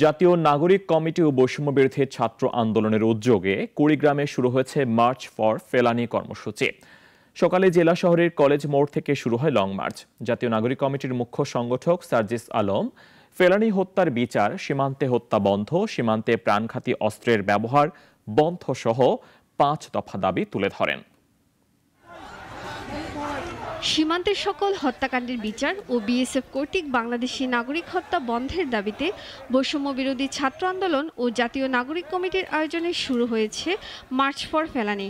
জাতীয় নাগরিক কমিটি ও বৈষম্য বিরোধী ছাত্র আন্দোলনের উদ্যোগে কুড়িগ্রামে শুরু হয়েছে মার্চ ফর ফেলানি কর্মসূচি। সকালে জেলা শহরের কলেজ মোড় থেকে শুরু হয় লং মার্চ। জাতীয় নাগরিক কমিটির মুখ্য সংগঠক সার্জিস আলম ফেলানি হত্যার বিচার, সীমান্তে হত্যা বন্ধ, সীমান্তে প্রাণঘাতী অস্ত্রের ব্যবহার বন্ধ সহ 5 দফা দাবি তুলে ধরেন। সীমান্তের সকল হত্যাকাণ্ডের বিচার ও বিএসএফ কর্তৃক বাংলাদেশি নাগরিক হত্যা বন্ধের দাবিতে বৈষম্য বিরোধী ছাত্র আন্দোলন ও জাতীয় নাগরিক কমিটির আয়োজনে শুরু হয়েছে মার্চ ফর ফেলানি।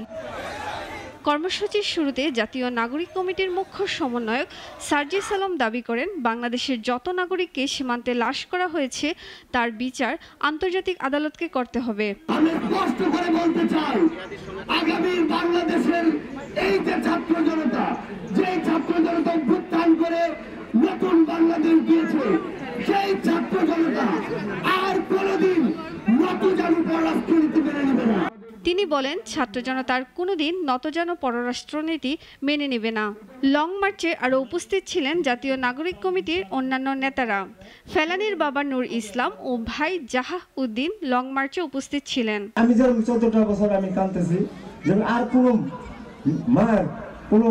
কর্মসূচির শুরুতে জাতীয় নাগরিক কমিটির মুখ্য সমন্বয়ক সার্জিস আলম দাবি করেন, বাংলাদেশের যত নাগরিককে সীমান্তে লাশ করা হয়েছে তার বিচার আন্তর্জাতিক আদালতকে করতে হবে। আমি স্পষ্ট করে বলতে চাই, আগামী বাংলাদেশের এই যে ছাত্র জনতা, যে ছাত্র জনতা অভ্যুত্থান করে নতুন বাংলাদেশ দিয়েছে, সেই ছাত্র জনতা আর কোনোদিন নতজানু পররাষ্ট্রনীতি মেনে নেবে না। তিনি বলেন, ছাত্র জনতার কোনোদিন নতজানু পররাষ্ট্রনীতি মেনে নেবে না। লং মার্চে আরও উপস্থিত ছিলেন জাতীয় নাগরিক কমিটির অন্যান্য নেতারা। ফেলানির বাবা নূর ইসলাম ও ভাই জাহাহ উদ্দিন লং মার্চে উপস্থিত ছিলেন। আমি যেরকম 14টা বছর আমি কাঁদতেছি, যে আর কোনো মার কোনো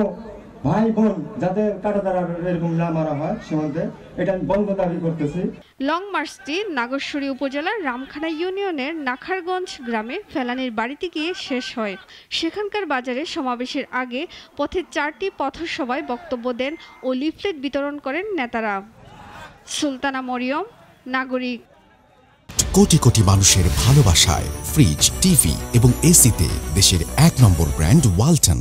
ভাই বোন যাদের কাটা দ্বারা এরকম না মারা হয় সীমান্তে, এটা আমি বন্ধ দাবি করতেছি। লং মার্চটি নাগরসুরি উপজেলার রামখানা ইউনিয়নের নাখারগঞ্জ গ্রামে ফেলানির বাড়িতে গিয়ে শেষ হয়। সেখানকার বাজারে সমাবেশের আগে পথে 4টি পথসভায় বক্তব্য দেন ও লিফলেট বিতরণ করেন নেতারা। সুলতানা মরিয়ম, নাগরিক। কোটি কোটি মানুষের ভালোবাসায় ফ্রিজ, টিভি এবং এসিতে দেশের 1 নম্বর ব্র্যান্ড ওয়ালটন।